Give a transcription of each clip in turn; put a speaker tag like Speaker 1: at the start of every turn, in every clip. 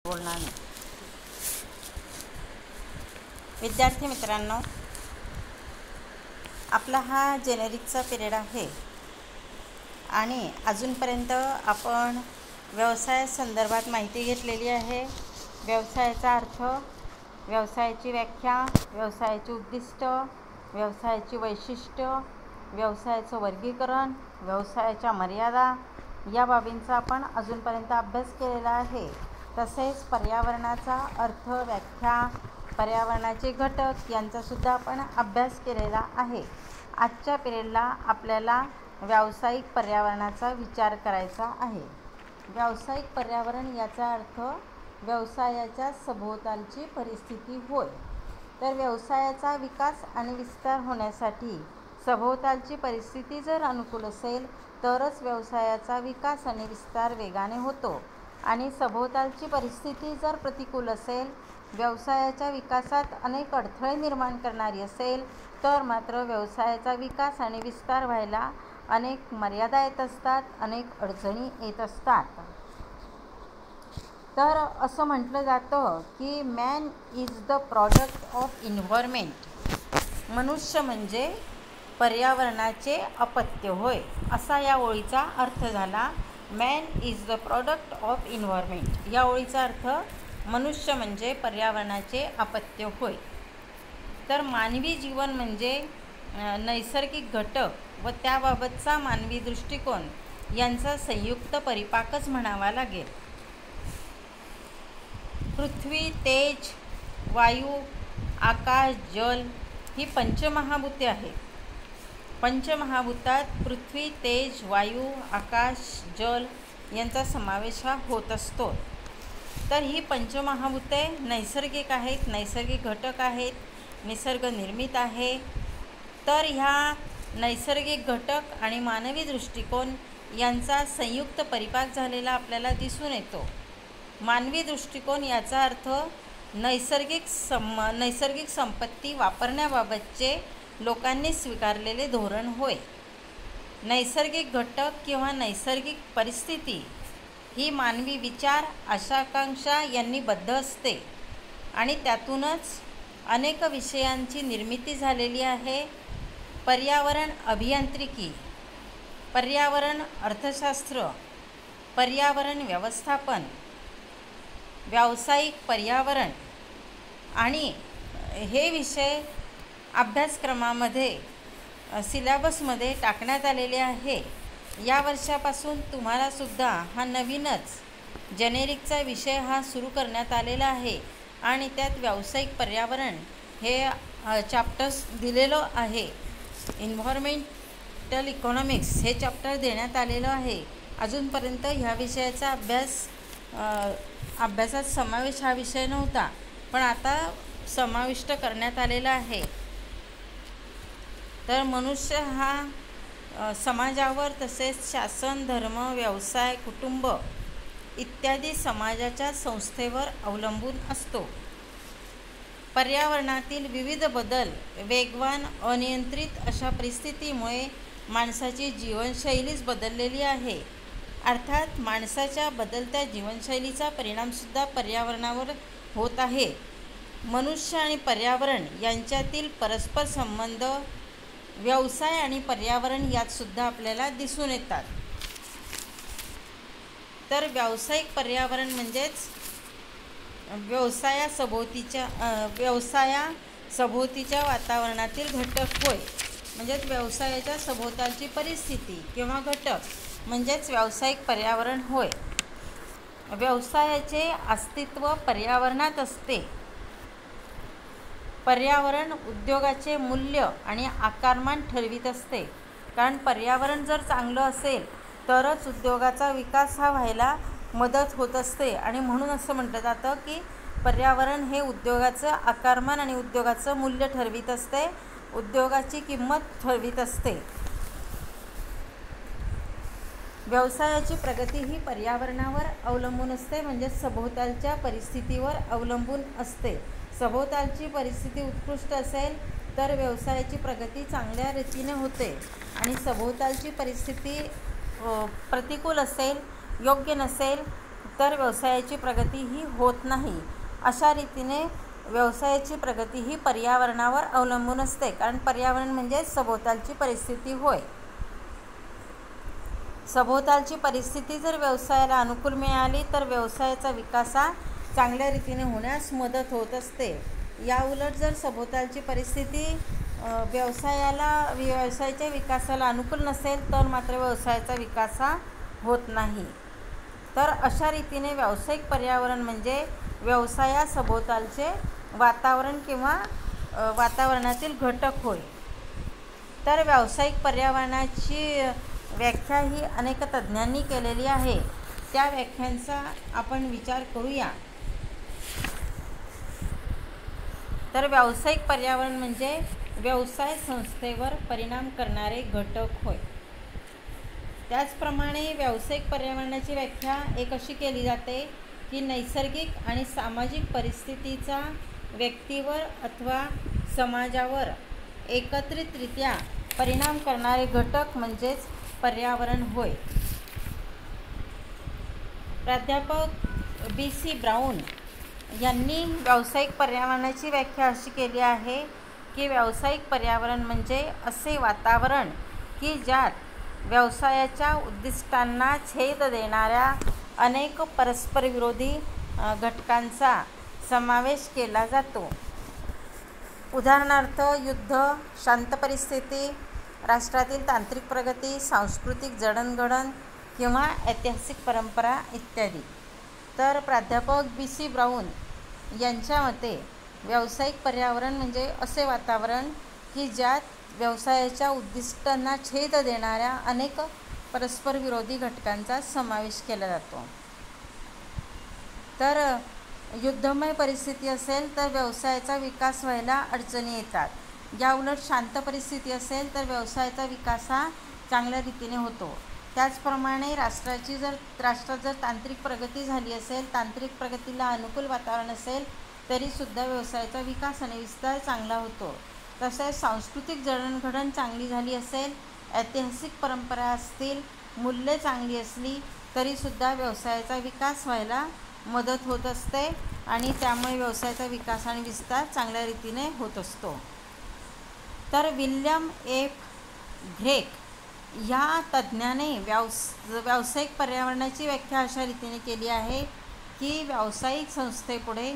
Speaker 1: बोलणार नाही. विद्यार्थी मित्रांनो, आपला हा जेनेरिकचा पिरियड आहे आणि अजूनपर्यंत आपण व्यवसायासंदर्भात माहिती घेतलेली आहे. व्यवसायाचा अर्थ, व्यवसायाची व्याख्या, व्यवसायाची उद्दिष्ट, व्यवसायाची वैशिष्ट्य, व्यवसायाचं वर्गीकरण, व्यवसायाच्या मर्यादा या बाबींचा आपण अजूनपर्यंत अभ्यास केलेला आहे. तसेच पर्यावरणाचा अर्थ, व्याख्या, पर्यावरणाचे घटक यांचासुद्धा आपण अभ्यास केलेला आहे. आजच्या पिरियडला आपल्याला व्यावसायिक पर्यावरणाचा विचार करायचा आहे. व्यावसायिक पर्यावरण याचा अर्थ व्यवसायाच्या सभोवतालची परिस्थिती होय. तर व्यवसायाचा विकास आणि विस्तार होण्यासाठी सभोवतालची परिस्थिती जर अनुकूल असेल तरच व्यवसायाचा विकास आणि विस्तार वेगाने होतो आणि सभोवतालची परिस्थिती जर प्रतिकूल असेल, व्यवसायाच्या विकासात अनेक अडथळे निर्माण करणारी असेल तर मात्र व्यवसायाचा विकास आणि विस्तार व्हायला अनेक मर्यादा येत असतात, अनेक अडचणी येत असतात. तर असं म्हटलं जातं की man is the product of environment. मनुष्य म्हणजे पर्यावरणाचे अपत्य होय, असा या ओळीचा अर्थ झाला. Man is the product of environment या ओळीचा अर्थ मनुष्य म्हणजे पर्यावरणाचे अपत्य होय. तर मानवी जीवन म्हणजे नैसर्गिक घटक व त्याबाबतचा मानवी दृष्टिकोन यांचा संयुक्त परिपाकच म्हणावा लागेल. पृथ्वी, तेज, वायू, आकाश, जल ही पंचमहाभूते आहेत. पंचमहाभूतात पृथ्वी, तेज, वायू, आकाश, जल यांचा समावेश हा होत असतो. तर ही पंचमहाभूते नैसर्गिक आहेत, नैसर्गिक घटक आहेत, निसर्ग निर्मित आहे. तर ह्या नैसर्गिक घटक आणि मानवी दृष्टिकोन यांचा संयुक्त परिपाक झालेला आपल्याला दिसून येतो. मानवी दृष्टिकोन याचा अर्थ नैसर्गिक संपत्ती वापरण्याबाबतचे लोकांनी स्वीकारलेले धोरण होय. नैसर्गिक घटक किंवा नैसर्गिक परिस्थिती ही मानवी विचार, आशाकांक्षा यांनी बद्ध असते आणि त्यातूनच अनेक विषयांची निर्मिती झालेली आहे. पर्यावरण अभियांत्रिकी, पर्यावरण अर्थशास्त्र, पर्यावरण व्यवस्थापन, व्यावसायिक पर्यावरण आणि हे विषय अभ्यासक्रमामध्ये सिलेबसमध्ये टाकण्यात आलेले आहे. या वर्षापासून तुम्हालासुद्धा हा नवीनच जेनेरिकचा विषय हा सुरू करण्यात आलेला आहे आणि त्यात व्यावसायिक पर्यावरण हे चॅप्टर्स दिलेलं आहे. इन्व्हायरमेंटल इकॉनॉमिक्स हे चॅप्टर देण्यात आलेलं आहे. अजूनपर्यंत ह्या विषयाचा अभ्यासात समावेश हा विषय नव्हता, पण आता समाविष्ट करण्यात आलेला आहे. तर मनुष्य हा समाजावर तसेच शासन, धर्म, व्यवसाय, कुटुंब इत्यादी समाजाच्या संस्थेवर अवलंबून असतो. पर्यावरणातील विविध बदल वेगवान, अनियंत्रित अशा परिस्थितीमुळे माणसाची जीवनशैलीच बदललेली आहे. अर्थात माणसाच्या बदलत्या जीवनशैलीचा परिणामसुद्धा पर्यावरणावर होत आहे. मनुष्य आणि पर्यावरण यांच्यातील परस्पर संबंध व्यवसाय आणि पर्यावरण यातसुद्धा आपल्याला दिसून येतात. तर व्यावसायिक पर्यावरण म्हणजेच व्यवसायासभोवतीच्या वातावरणातील घटक होय. म्हणजेच व्यवसायाच्या सभोवतालची परिस्थिती किंवा घटक म्हणजेच व्यावसायिक पर्यावरण होय. व्यवसायाचे अस्तित्व पर्यावरणात असते. पर्यावरण उद्योगाचे मूल्य आणि आकारमान ठरवित असते. कारण पर्यावरण जर चांगलं असेल तरच उद्योगाचा विकास हा व्हायला मदत होत असते आणि म्हणून असं म्हटलं जातं की पर्यावरण हे उद्योगाचं आकारमान आणि उद्योगाचं मूल्य ठरवित असते, उद्योगाची किंमत ठरवित असते. व्यवसायाची प्रगती ही पर्यावरणावर अवलंबून असते, म्हणजे सभोवतालच्या परिस्थितीवर अवलंबून असते. सभोवतालची परिस्थिती उत्कृष्ट असेल तर व्यवसायाची प्रगती चांगल्या रीतीने होते आणि सभोवतालची परिस्थिती प्रतिकूल असेल, योग्य नसेल तर व्यवसायाची प्रगती ही होत नाही. अशा रीतीने व्यवसायाची प्रगती ही पर्यावरणावर अवलंबून असते, कारण पर्यावरण म्हणजे सभोवतालची परिस्थिती होय. सभोवतालची परिस्थिती जर व्यवसायाला अनुकूल मिळाली तर व्यवसायाचा विकास हा चांगल्या रीतीने होण्यास मदत होत असते. या उलट जर सभोवतालची परिस्थिती व्यवसायाच्या विकासाला अनुकूल नसेल तर मात्र व्यवसायाचा विकास हा होत नाही. तर अशा रीतीने व्यावसायिक पर्यावरण म्हणजे व्यवसायासभोवतालचे वातावरण किंवा वातावरणातील घटक होय. तर व्यावसायिक पर्यावरणाची व्याख्या ही अनेक तज्ज्ञांनी केलेली आहे. त्या व्याख्यांचा आपण विचार करूया. तर व्यावसायिक पर्यावरण म्हणजे व्यवसाय संस्थेवर परिणाम करणारे घटक होय. त्याचप्रमाणे व्यावसायिक पर्यावरणाची व्याख्या एक अशी केली जाते की नैसर्गिक आणि सामाजिक परिस्थितीचा व्यक्तीवर अथवा समाजावर एकत्रितरित्या परिणाम करणारे घटक म्हणजेच पर्यावरण होय. प्राध्यापक B.C. ब्राऊन यांनी व्यावसायिक पर्यावरणाची व्याख्या अशी केली आहे की व्यावसायिक पर्यावरण म्हणजे असे वातावरण की ज्यात व्यवसायाच्या उद्दिष्टांना छेद देणाऱ्या अनेक परस्परविरोधी घटकांचा समावेश केला जातो. उदाहरणार्थ युद्ध, शांत परिस्थिती, राष्ट्रातील तांत्रिक प्रगती, सांस्कृतिक जडणघडण किंवा ऐतिहासिक परंपरा इत्यादी. तर प्राध्यापक B.C. ब्राऊन यांच्या मते व्यावसायिक पर्यावरण म्हणजे असे वातावरण की ज्यात व्यवसायाच्या उद्दिष्टांना छेद देणाऱ्या अनेक परस्परविरोधी घटकांचा समावेश केला जातो. तर युद्धमय परिस्थिती असेल तर व्यवसायाचा विकास व्हायला अडचणी येतात. या उलट शांत परिस्थिती असेल तर व्यवसायाचा विकास हा चांगल्या रीतीने होतो. त्याचप्रमाणे राष्ट्रात जर तांत्रिक प्रगती झाली असेल, तांत्रिक प्रगतीला अनुकूल वातावरण असेल तरीसुद्धा व्यवसायाचा विकास आणि विस्तार चांगला होतो. तसेच सांस्कृतिक जडणघडण चांगली झाली असेल, ऐतिहासिक परंपरा असतील, मूल्ये चांगली असली तरीसुद्धा व्यवसायाचा विकास व्हायला मदत होत असते आणि त्यामुळे व्यवसायाचा विकास आणि विस्तार चांगल्या रीतीने होत असतो. तर विल्यम एफ ग्रेक या तज्ज्ञाने व्यावसायिक पर्यावरणाची व्याख्या अशा रीतीने केली आहे की व्यावसायिक संस्थेपुढे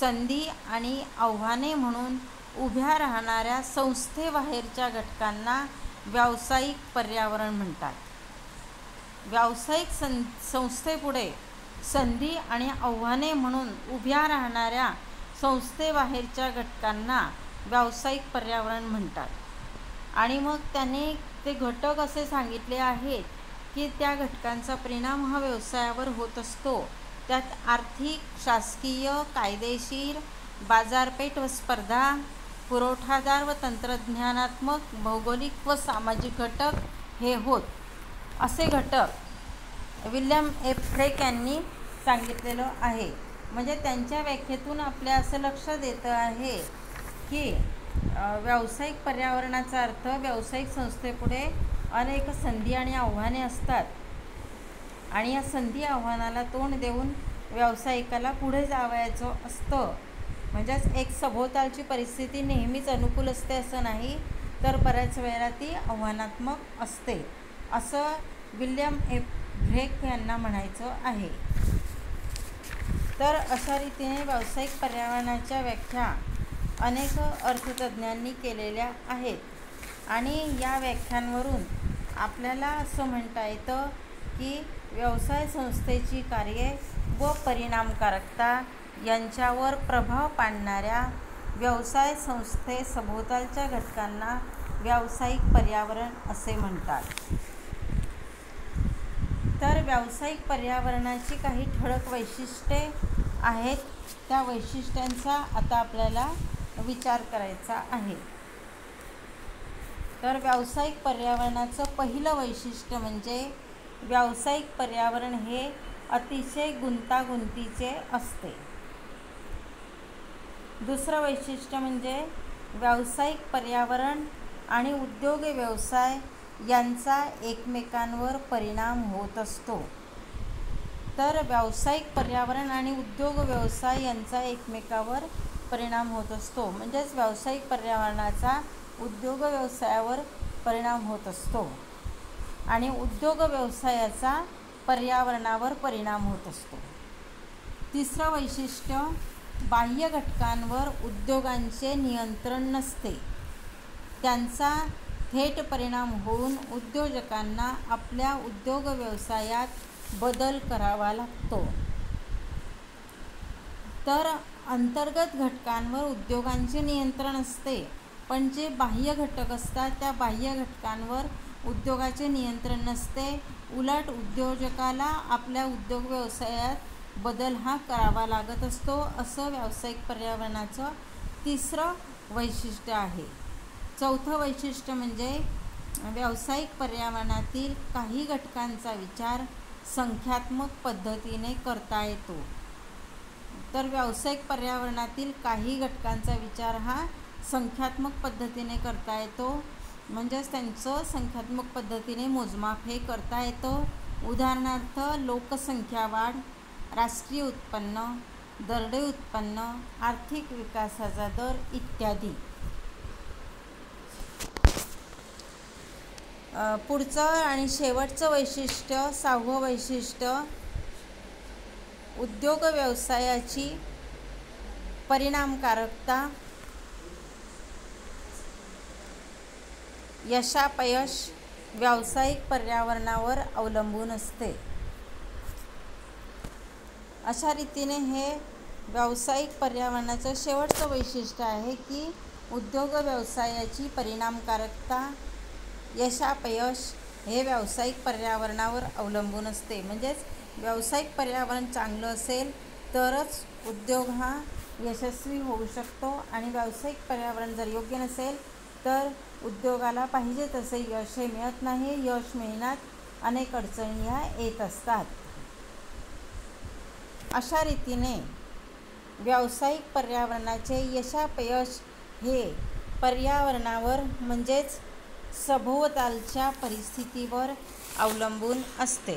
Speaker 1: संधी आणि आव्हाने म्हणून उभ्या राहणाऱ्या संस्थेबाहेरच्या घटकांना व्यावसायिक पर्यावरण म्हणतात. व्यावसायिक संस्थेपुढे संधी आणि आव्हाने म्हणून उभ्या राहणाऱ्या संस्थेबाहेरच्या घटकांना व्यावसायिक पर्यावरण म्हणतात. आणि मग त्याने ते घटक असे सांगितले आहेत की त्या घटकांचा परिणाम हा व्यवसायावर होत असतो. त्यात आर्थिक, शासकीय, कायदेशीर, बाजारपेठ व स्पर्धा, पुरवठादार व तंत्रज्ञानात्मक, भौगोलिक व सामाजिक घटक हे होत. असे घटक विल्यम एफ ग्रेक यांनी सांगितलेलं आहे. म्हणजे त्यांच्या व्याख्येतून आपल्या असं लक्षात येतं आहे की व्यावसायिक पर्यावरणाचा अर्थ व्यावसायिक संस्थेपुढे अनेक संधी आणि आव्हाने असतात आणि या संधी आव्हानाला तोंड देऊन व्यावसायिकाला पुढे जावयाचं असतं. म्हणजेच एक सभोवतालची परिस्थिती नेहमीच अनुकूल असते असं नाही, तर बऱ्याच वेळेला ती आव्हानात्मक असते असं विल्यम एफ ग्रेक यांना म्हणायचं आहे. तर अशा रीतीने व्यावसायिक पर्यावरणाच्या व्याख्या अनेक अर्थतज्ज्ञांनी केलेल्या आहेत आणि या व्याख्यांवरून आपल्याला असं म्हणता येतं की व्यवसाय संस्थेची कार्ये व परिणामकारकता यांच्यावर प्रभाव पाडणाऱ्या व्यवसाय संस्थेसभोवतालच्या घटकांना व्यावसायिक पर्यावरण असे म्हणतात. तर व्यावसायिक पर्यावरणाची काही ठळक वैशिष्ट्ये आहेत. त्या वैशिष्ट्यांचा आता आपल्याला विचार करायचा आहे. तर व्यावसायिक पर्यावरणाचं पहिलं वैशिष्ट्य म्हणजे व्यावसायिक पर्यावरण हे अतिशय गुंतागुंतीचे असते. दुसरं वैशिष्ट्य म्हणजे व्यावसायिक पर्यावरण आणि उद्योग व्यवसाय यांचा एकमेकांवर परिणाम होत असतो. तर व्यावसायिक पर्यावरण आणि उद्योग व्यवसाय यांचा एकमेकावर परिणाम होत असतो. म्हणजेच व्यावसायिक पर्यावरणाचा उद्योग व्यवसायावर परिणाम होत असतो आणि उद्योग व्यवसायाचा पर्यावरणावर परिणाम होत असतो. तिसरं वैशिष्ट्य, बाह्य घटकांवर उद्योगांचे नियंत्रण नसते. त्यांचा थेट परिणाम होऊन उद्योजकांना आपल्या उद्योग व्यवसायात बदल करावा लागतो. तर अंतर्गत घटकांवर उद्योगांचे नियंत्रण असते, पण जे बाह्य घटक असतात त्या बाह्य घटकांवर उद्योगाचे नियंत्रण नसते. उलट उद्योजकाला आपल्या उद्योग व्यवसायात बदल हा करावा लागत असतो. असं व्यावसायिक पर्यावरणाचं तिसरं वैशिष्ट्य आहे. चौथं वैशिष्ट्य म्हणजे व्यावसायिक पर्यावरणातील काही घटकांचा विचार संख्यात्मक पद्धतीने करता येतो. तर व्यावसायिक पर्यावरणातील काही घटकांचा विचार हा संख्यात्मक पद्धतीने करता येतो. म्हणजेच त्यांचं संख्यात्मक पद्धतीने मोजमाप हे करता येतं. उदाहरणार्थ लोकसंख्या वाढ, राष्ट्रीय उत्पन्न, दरडोई उत्पन्न, आर्थिक विकासाचा दर इत्यादी. पुढचं आणि शेवटचं वैशिष्ट्य, 6वं वैशिष्ट्य, उद्योग व्यवसायाची परिणामकारकता यशापयश व्यावसायिक पर्यावरणावर अवलंबून असते. अशा रीतीने हे व्यावसायिक पर्यावरणाचं शेवटचं वैशिष्ट्य आहे की उद्योग व्यवसायाची परिणामकारकता यशापयश हे व्यावसायिक पर्यावरणावर अवलंबून असते. म्हणजेच व्यावसायिक पर्यावरण चांगलं असेल तरच उद्योग हा यशस्वी होऊ शकतो आणि व्यावसायिक पर्यावरण जर योग्य नसेल तर उद्योगाला पाहिजे तसे यश हे मिळत नाही. यश मिळण्यात अनेक अडचणी ह्या येत असतात. अशा रीतीने व्यावसायिक पर्यावरणाचे यशापयश हे पर्यावरणावर म्हणजेच सभोवतालच्या परिस्थितीवर अवलंबून असते.